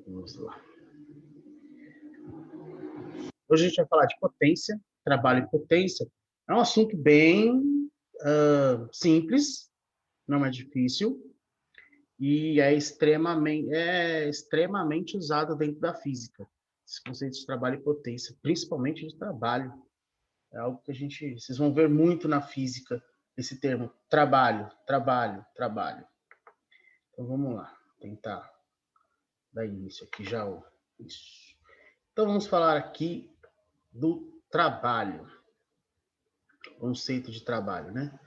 Vamos lá. Hoje a gente vai falar de potência, trabalho e potência. É um assunto bem simples, não é difícil, e é extremamente usado dentro da física. Esse conceito de trabalho e potência, principalmente de trabalho. É algo que vocês vão ver muito na física, esse termo, trabalho, trabalho, trabalho. Então vamos lá, tentar dar início aqui já. Isso. Então vamos falar aqui do trabalho, conceito de trabalho, né?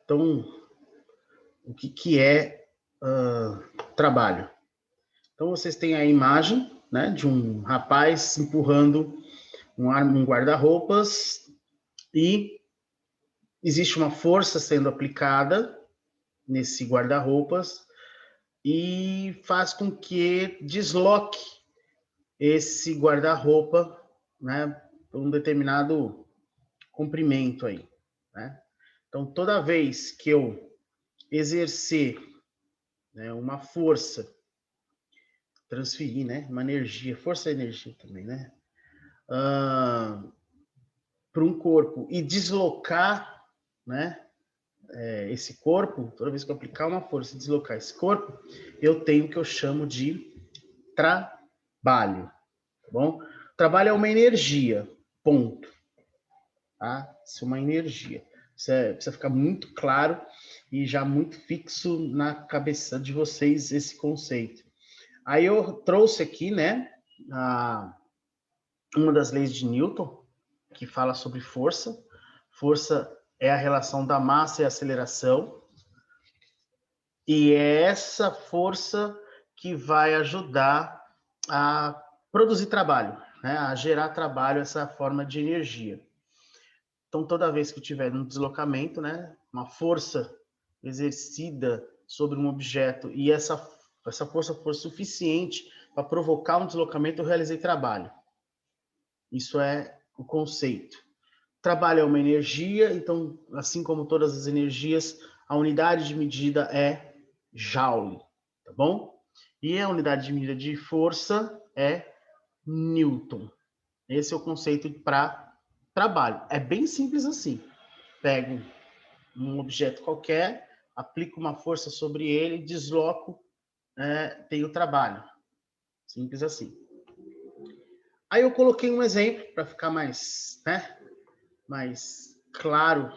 Então, o que é trabalho? Então vocês têm a imagem, né, de um rapaz empurrando um guarda-roupas e existe uma força sendo aplicada nesse guarda-roupas e faz com que desloque esse guarda-roupa, né, por um determinado comprimento aí, né? Então, toda vez que eu exercer, né, uma força, transferir, né, uma energia, força e energia também, né, para um corpo e deslocar, né, esse corpo, toda vez que eu aplicar uma força e deslocar esse corpo, eu tenho o que eu chamo de trabalho, tá bom? Trabalho é uma energia, ponto. Tá? Isso é uma energia. Isso precisa ficar muito claro e já muito fixo na cabeça de vocês esse conceito. Aí eu trouxe aqui, né, uma das leis de Newton, que fala sobre força. Força é a relação da massa e aceleração. E é essa força que vai ajudar a produzir trabalho, né, a gerar trabalho, essa forma de energia. Então, toda vez que tiver um deslocamento, né, uma força exercida sobre um objeto e essa força for suficiente para provocar um deslocamento, eu realizei trabalho. Isso é o conceito. Trabalho é uma energia, então, assim como todas as energias, a unidade de medida é Joule, tá bom? E a unidade de medida de força é Newton. Esse é o conceito para trabalho. É bem simples assim. Pego um objeto qualquer, aplico uma força sobre ele, desloco, tenho trabalho. Simples assim. Aí eu coloquei um exemplo para ficar mais, né, mais claro,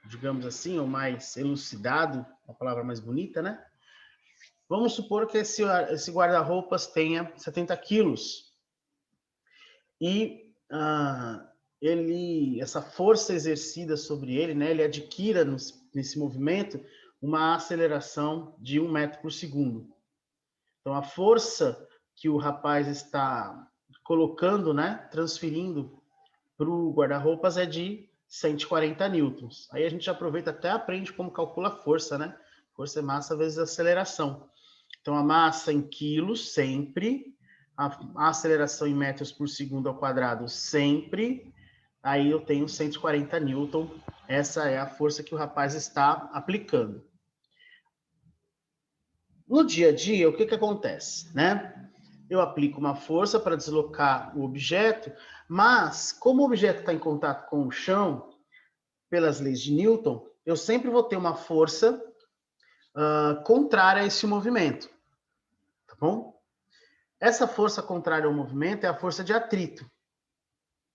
digamos assim, ou mais elucidado, uma palavra mais bonita, né? Vamos supor que esse guarda-roupas tenha 70 quilos e essa força exercida sobre ele, né, ele adquira nesse movimento uma aceleração de 1 metro por segundo. Então, a força que o rapaz está colocando, né, transferindo para o guarda-roupas é de 140 newtons. Aí a gente aproveita até aprende como calcula a força, né? Força é massa vezes aceleração. Então, a massa em quilos sempre, a aceleração em metros por segundo ao quadrado sempre, aí eu tenho 140 newton. Essa é a força que o rapaz está aplicando. No dia a dia, o que acontece, né? Eu aplico uma força para deslocar o objeto, mas como o objeto está em contato com o chão, pelas leis de Newton, eu sempre vou ter uma força contrária a esse movimento, tá bom? Essa força contrária ao movimento é a força de atrito.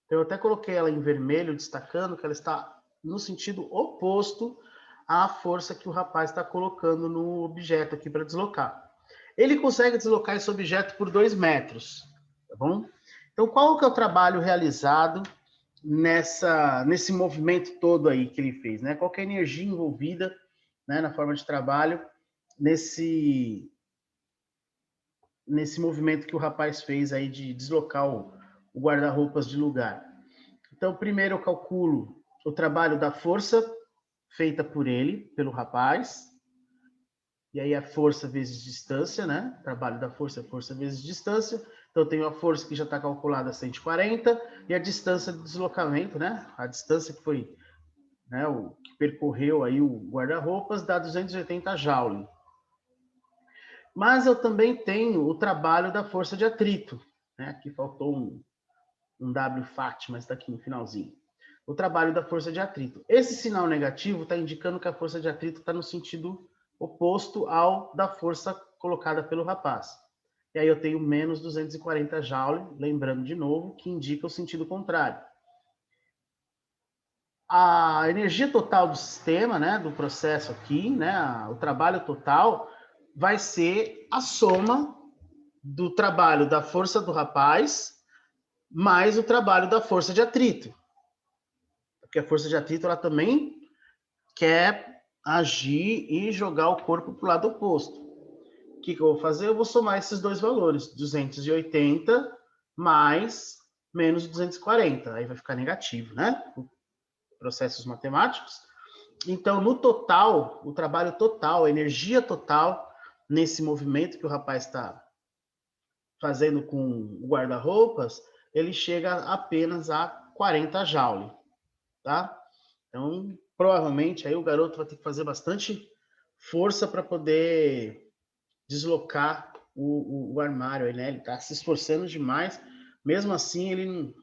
Eu até coloquei ela em vermelho, destacando que ela está no sentido oposto à força que o rapaz está colocando no objeto aqui para deslocar. Ele consegue deslocar esse objeto por 2 metros, tá bom? Então, qual que é o trabalho realizado nesse movimento todo aí que ele fez, né? Qual que é a energia envolvida, né, na forma de trabalho, nesse movimento que o rapaz fez aí de deslocar o guarda-roupas de lugar. Então, primeiro eu calculo o trabalho da força feita por ele, pelo rapaz, e aí a força vezes distância, né? Trabalho da força vezes distância. Então, eu tenho a força que já está calculada a 140 e a distância de deslocamento, né? A distância que foi, né, o que percorreu aí o guarda-roupas dá 280 joule. Mas eu também tenho o trabalho da força de atrito, né? Aqui faltou um WFAT, mas está aqui no finalzinho. O trabalho da força de atrito. Esse sinal negativo está indicando que a força de atrito está no sentido oposto ao da força colocada pelo rapaz. E aí eu tenho menos 240 Joule, lembrando de novo, que indica o sentido contrário. A energia total do sistema, né, do processo aqui, né, o trabalho total, vai ser a soma do trabalho da força do rapaz mais o trabalho da força de atrito. Porque a força de atrito ela também quer agir e jogar o corpo para o lado oposto. O que eu vou fazer? Eu vou somar esses dois valores, 280 mais menos 240. Aí vai ficar negativo, né? Processos matemáticos. Então, no total, o trabalho total, a energia total nesse movimento que o rapaz está fazendo com o guarda-roupas, ele chega apenas a 40 Joule, tá? Então, provavelmente, aí o garoto vai ter que fazer bastante força para poder deslocar o armário, né? Ele está se esforçando demais, mesmo assim ele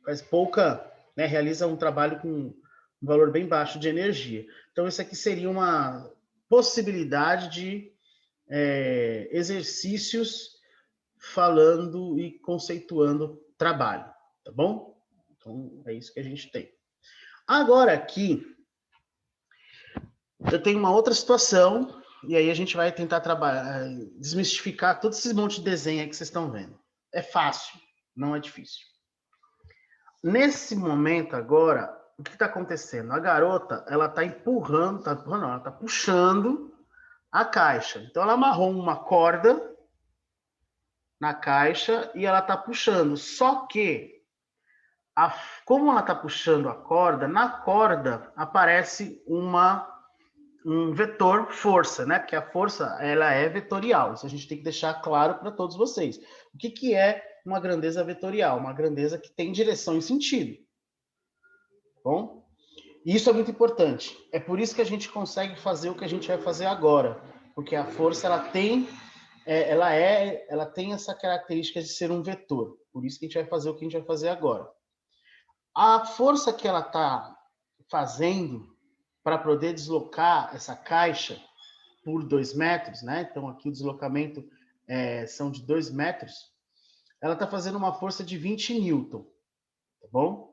faz pouca, né? Realiza um trabalho com um valor bem baixo de energia. Então, isso aqui seria uma possibilidade de exercícios falando e conceituando trabalho, tá bom? Então, é isso que a gente tem. Agora aqui, eu tenho uma outra situação, e aí a gente vai tentar trabalhar, desmistificar todo esse monte de desenho aí que vocês estão vendo. É fácil, não é difícil. Nesse momento agora, o que está acontecendo? A garota, ela está empurrando, ela está puxando a caixa. Então, ela amarrou uma corda na caixa e ela está puxando. Só que, como ela está puxando a corda, na corda aparece um vetor força, né? Porque a força ela é vetorial. Isso a gente tem que deixar claro para todos vocês. O que é uma grandeza vetorial? Uma grandeza que tem direção e sentido. Bom? E isso é muito importante. É por isso que a gente consegue fazer o que a gente vai fazer agora, porque a força ela tem essa característica de ser um vetor. Por isso que a gente vai fazer o que a gente vai fazer agora. A força que ela está fazendo para poder deslocar essa caixa por 2 metros, né? Então aqui o deslocamento são de 2 metros. Ela está fazendo uma força de 20 newton, tá bom?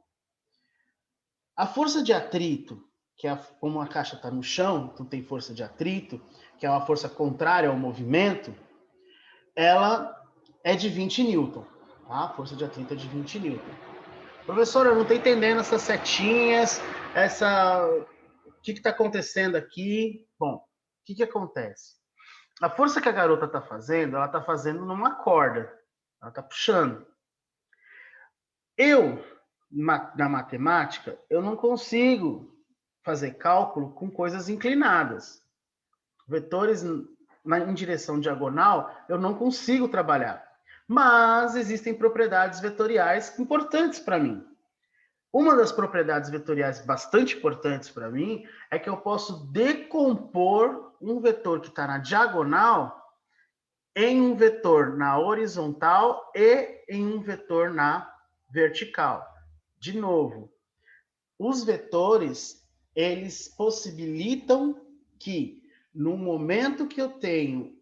A força de atrito, que é como a caixa está no chão, então tem força de atrito, que é uma força contrária ao movimento, ela é de 20 newton. Tá? A força de atrito é de 20 newton. Professor, eu não estou entendendo essas setinhas, o que está acontecendo aqui? Bom, o que acontece? A força que a garota está fazendo, ela está fazendo numa corda. Ela está puxando. Na matemática, eu não consigo fazer cálculo com coisas inclinadas. Vetores em direção diagonal, eu não consigo trabalhar. Mas existem propriedades vetoriais importantes para mim. Uma das propriedades vetoriais bastante importantes para mim é que eu posso decompor um vetor que está na diagonal em um vetor na horizontal e em um vetor na vertical. De novo, os vetores, eles possibilitam que, no momento que eu tenho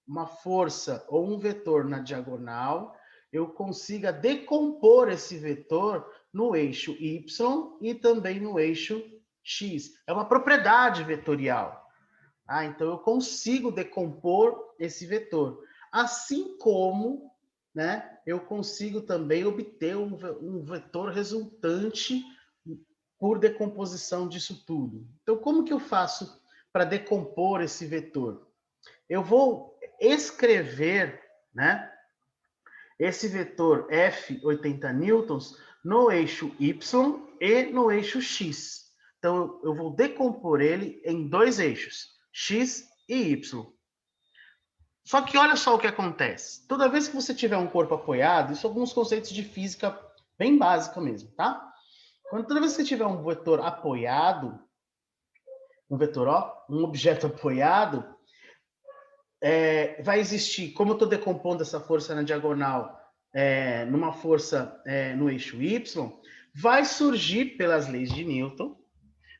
uma força ou um vetor na diagonal, eu consiga decompor esse vetor no eixo Y e também no eixo X. É uma propriedade vetorial. Então, eu consigo decompor esse vetor. Assim como, né, eu consigo também obter um vetor resultante por decomposição disso tudo. Então, como que eu faço para decompor esse vetor? Eu vou escrever, né, esse vetor F 80 newtons no eixo Y e no eixo X. Então, eu vou decompor ele em dois eixos, X e Y. Só que olha só o que acontece. Toda vez que você tiver um corpo apoiado, isso são alguns conceitos de física bem básica mesmo, tá? Toda vez que você tiver um vetor apoiado, um vetor, um objeto apoiado, vai existir, como eu estou decompondo essa força na diagonal numa força no eixo Y, vai surgir, pelas leis de Newton,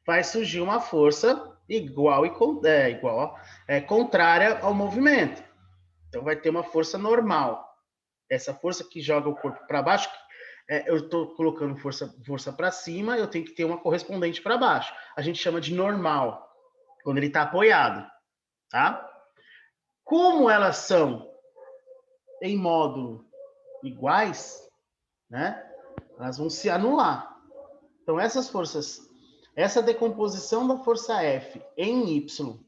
vai surgir uma força contrária ao movimento. Então, vai ter uma força normal. Essa força que joga o corpo para baixo, eu estou colocando força para cima, eu tenho que ter uma correspondente para baixo. A gente chama de normal, quando ele está apoiado. Tá? Como elas são em módulo iguais, né? Elas vão se anular. Então, essas forças, essa decomposição da força F em Y,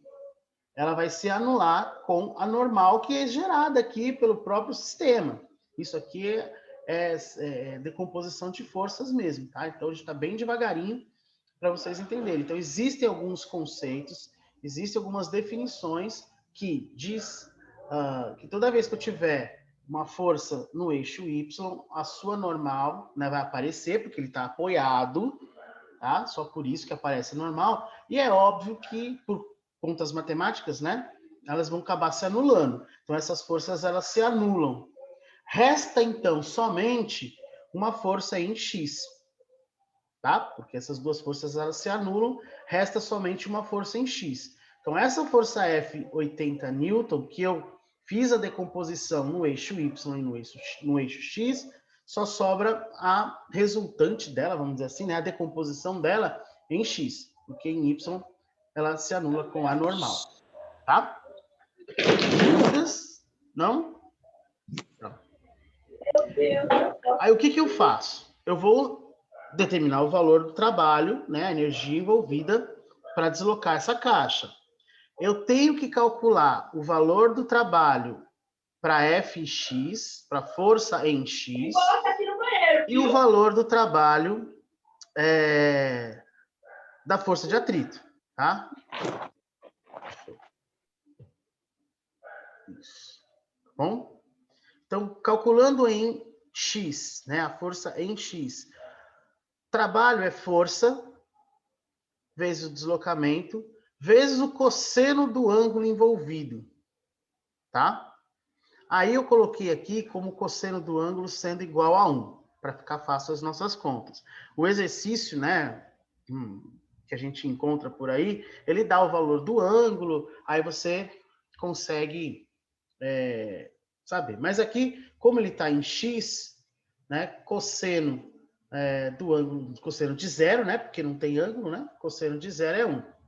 ela vai se anular com a normal que é gerada aqui pelo próprio sistema. Isso aqui é decomposição de forças mesmo, tá? Então, a gente está bem devagarinho para vocês entenderem. Então, existem alguns conceitos, existem algumas definições que diz que toda vez que eu tiver uma força no eixo Y, a sua normal, né, vai aparecer, porque ele está apoiado, tá? Só por isso que aparece normal. E é óbvio que, por contas matemáticas, né, elas vão acabar se anulando. Então, essas forças, elas se anulam. Resta, então, somente uma força em X, tá? Porque essas duas forças, elas se anulam, resta somente uma força em X. Então, essa força F, 80 newton, que eu fiz a decomposição no eixo Y e no eixo X, só sobra a resultante dela, vamos dizer assim, né? A decomposição dela em X, porque em Y ela se anula com a normal, tá? Dúvidas? Não? Não. Aí o que eu faço? Eu vou determinar o valor do trabalho, né, a energia envolvida para deslocar essa caixa. Eu tenho que calcular o valor do trabalho para F em X, para força em X, e o valor do trabalho da força de atrito, tá? Isso. Tá bom? Então, calculando em X, né, a força em X, trabalho é força vezes o deslocamento, vezes o cosseno do ângulo envolvido, tá? Aí eu coloquei aqui como cosseno do ângulo sendo igual a 1, para ficar fácil as nossas contas. O exercício, né, que a gente encontra por aí, ele dá o valor do ângulo, aí você consegue saber. Mas aqui, como ele está em X, né, cosseno do ângulo, cosseno de zero, né, porque não tem ângulo, né, cosseno de zero é 1.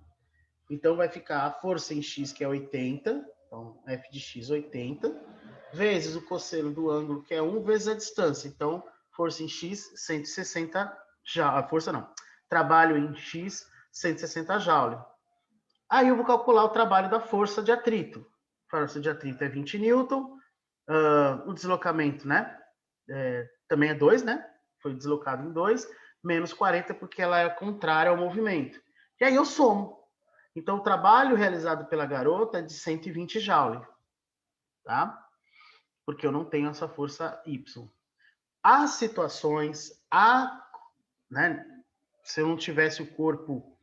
Então, vai ficar a força em X, que é 80, então, F de X, 80, vezes o cosseno do ângulo, que é 1, vezes a distância. Então, força em X, 160 joule. Força não. Trabalho em X, 160 joule. Aí eu vou calcular o trabalho da força de atrito. A força de atrito é 20 newton. O deslocamento, né? Também é 2, né? Foi deslocado em 2, menos 40, porque ela é contrária ao movimento. E aí eu somo. Então, o trabalho realizado pela garota é de 120 joule, tá? Porque eu não tenho essa força Y. Há situações, né, se eu não tivesse o corpo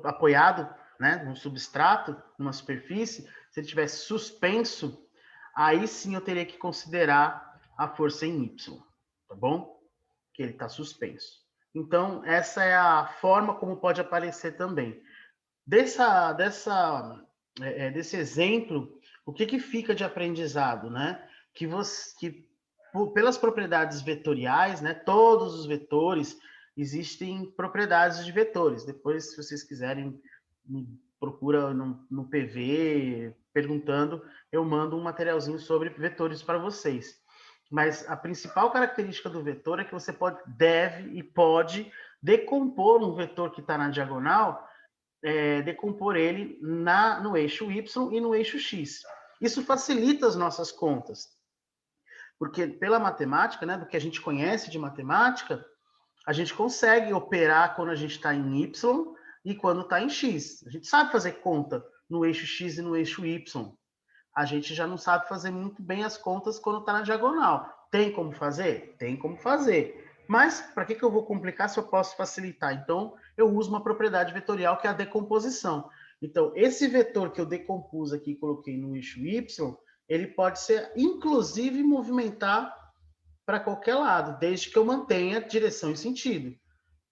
apoiado, né, num substrato, numa superfície, se ele tivesse suspenso, aí sim eu teria que considerar a força em Y, tá bom? Que ele está suspenso. Então, essa é a forma como pode aparecer também. Desse exemplo, o que fica de aprendizado, né? Que pelas propriedades vetoriais, né? Todos os vetores existem propriedades de vetores. Depois, se vocês quiserem, me procura no PV perguntando, eu mando um materialzinho sobre vetores para vocês. Mas a principal característica do vetor é que você deve e pode decompor um vetor que está na diagonal, decompor ele no eixo Y e no eixo X. Isso facilita as nossas contas, porque pela matemática, né, do que a gente conhece de matemática, a gente consegue operar quando a gente está em Y e quando está em X. A gente sabe fazer conta no eixo X e no eixo Y. A gente já não sabe fazer muito bem as contas quando está na diagonal. Tem como fazer? Tem como fazer. Mas, para que eu vou complicar se eu posso facilitar? Então, eu uso uma propriedade vetorial que é a decomposição. Então, esse vetor que eu decompus aqui e coloquei no eixo Y, ele pode ser, inclusive, movimentar para qualquer lado, desde que eu mantenha direção e sentido,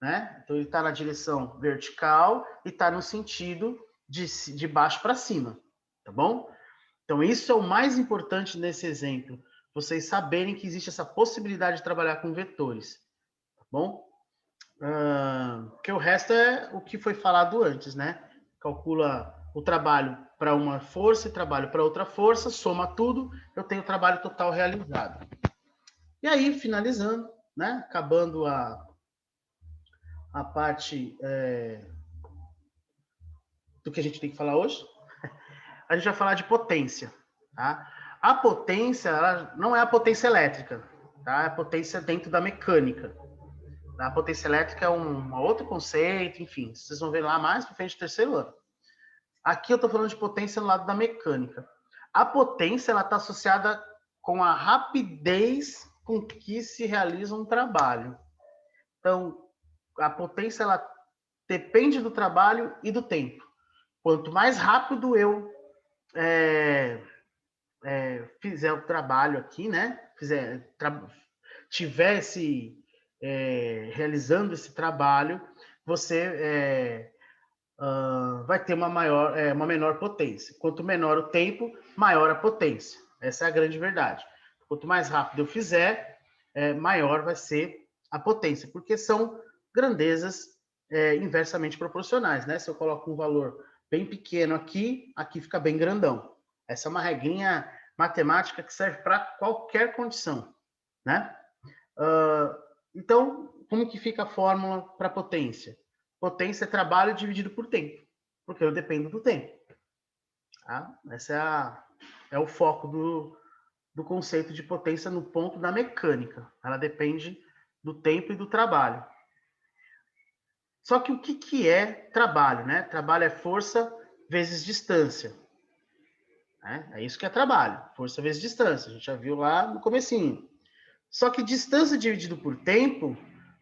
né? Então, ele está na direção vertical e está no sentido de baixo para cima, tá bom? Então, isso é o mais importante nesse exemplo, vocês saberem que existe essa possibilidade de trabalhar com vetores, tá bom? Porque o resto é o que foi falado antes, né? Calcula o trabalho para uma força e trabalho para outra força, soma tudo, eu tenho o trabalho total realizado. E aí, finalizando, né? Acabando a parte do que a gente tem que falar hoje, a gente vai falar de potência, tá? A potência, ela não é a potência elétrica, tá? É a potência dentro da mecânica. A potência elétrica é um outro conceito, enfim, vocês vão ver lá mais para frente do terceiro ano. Aqui eu estou falando de potência no lado da mecânica. A potência ela está associada com a rapidez com que se realiza um trabalho. Então, a potência ela depende do trabalho e do tempo. Quanto mais rápido eu fizer o trabalho aqui, né? Tiver realizando esse trabalho, você vai ter uma menor potência. Quanto menor o tempo, maior a potência. Essa é a grande verdade. Quanto mais rápido eu fizer, maior vai ser a potência, porque são grandezas inversamente proporcionais, né? Se eu coloco um valor bem pequeno aqui, aqui fica bem grandão. Essa é uma regrinha matemática que serve para qualquer condição, né? Então, como que fica a fórmula para potência? Potência é trabalho dividido por tempo, porque eu dependo do tempo. Tá? Essa é o foco do conceito de potência no ponto da mecânica. Ela depende do tempo e do trabalho. Só que o que é trabalho, né? Trabalho é força vezes distância. É isso que é trabalho, força vezes distância. A gente já viu lá no comecinho. Só que distância dividido por tempo,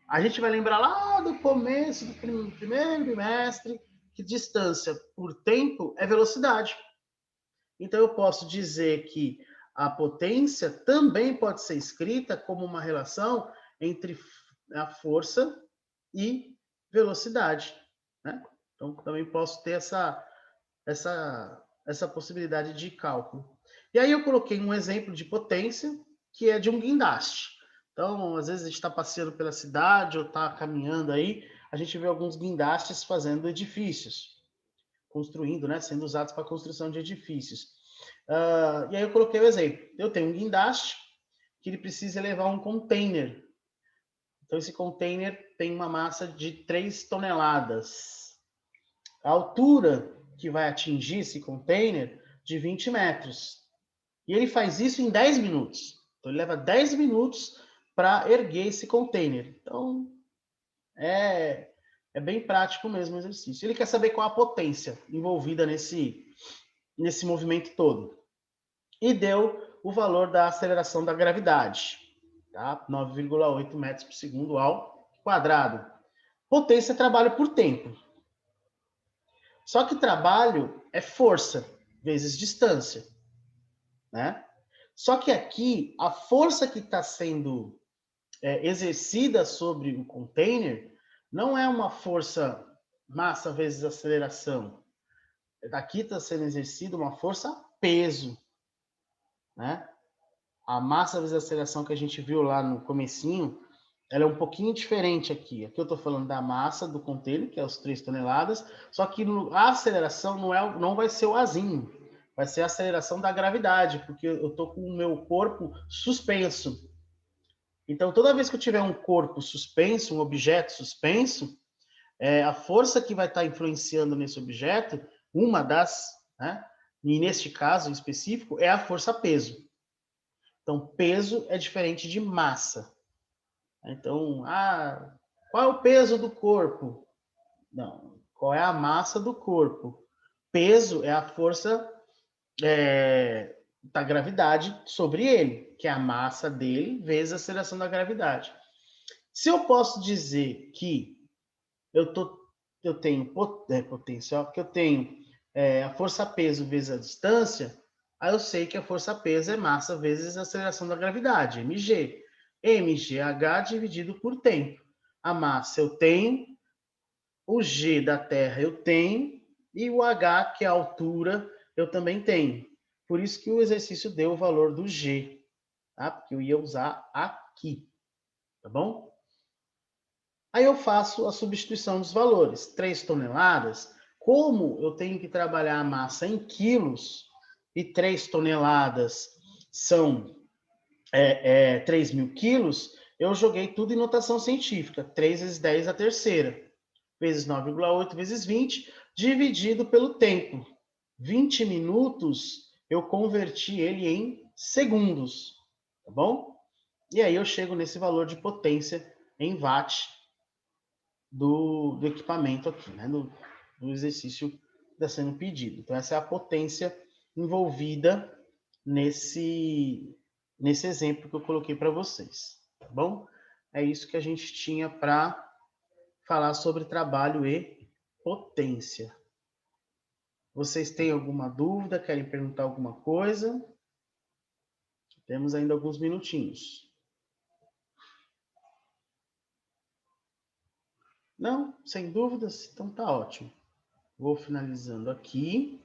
a gente vai lembrar lá do começo do primeiro bimestre que distância por tempo é velocidade. Então, eu posso dizer que a potência também pode ser escrita como uma relação entre a força e velocidade, né? Então, também posso ter essa possibilidade de cálculo. E aí eu coloquei um exemplo de potência, que é de um guindaste. Então, às vezes a gente está passeando pela cidade ou está caminhando aí, a gente vê alguns guindastes fazendo edifícios, construindo, né, sendo usados para a construção de edifícios. E aí eu coloquei o exemplo. Eu tenho um guindaste que ele precisa levar um container. Então, esse container tem uma massa de 3 toneladas. A altura que vai atingir esse container de 20 metros. E ele faz isso em 10 minutos. Então, ele leva 10 minutos para erguer esse container. Então, é bem prático mesmo o exercício. Ele quer saber qual a potência envolvida nesse movimento todo. E deu o valor da aceleração da gravidade. Tá? 9,8 metros por segundo ao quadrado. Potência é trabalho por tempo. Só que trabalho é força vezes distância, né? Só que aqui, a força que está sendo exercida sobre o container não é uma força massa vezes aceleração. Aqui está sendo exercida uma força peso, né? A massa vezes aceleração que a gente viu lá no comecinho, ela é um pouquinho diferente aqui. Aqui eu estou falando da massa do container, que é os 3 toneladas, só que a aceleração não vai ser o azinho, vai ser a aceleração da gravidade, porque eu estou com o meu corpo suspenso. Então, toda vez que eu tiver um corpo suspenso, um objeto suspenso, a força que vai estar influenciando nesse objeto, uma das, né, e neste caso em específico, é a força peso. Então, peso é diferente de massa. Então, qual é o peso do corpo? Não, qual é a massa do corpo? Peso é a força da gravidade sobre ele, que é a massa dele vezes a aceleração da gravidade. Se eu posso dizer que eu tenho potencial, que eu tenho a força-peso vezes a distância, aí eu sei que a força-peso é massa vezes a aceleração da gravidade, mg. mgh dividido por tempo. A massa eu tenho, o g da Terra eu tenho, e o h, que é a altura, eu também tenho. Por isso que o exercício deu o valor do g, tá? Porque eu ia usar aqui, tá bom? Aí eu faço a substituição dos valores. 3 toneladas, como eu tenho que trabalhar a massa em quilos, e 3 toneladas são 3.000 quilos, eu joguei tudo em notação científica. 3 vezes 10 a terceira, vezes 9,8 vezes 20, dividido pelo tempo. 20 minutos, eu converti ele em segundos, tá bom? E aí eu chego nesse valor de potência em watt do equipamento aqui, né? Do exercício que está sendo pedido. Então, essa é a potência envolvida nesse exemplo que eu coloquei para vocês, tá bom? É isso que a gente tinha para falar sobre trabalho e potência. Vocês têm alguma dúvida? Querem perguntar alguma coisa? Temos ainda alguns minutinhos. Não? Sem dúvidas? Então tá ótimo. Vou finalizando aqui.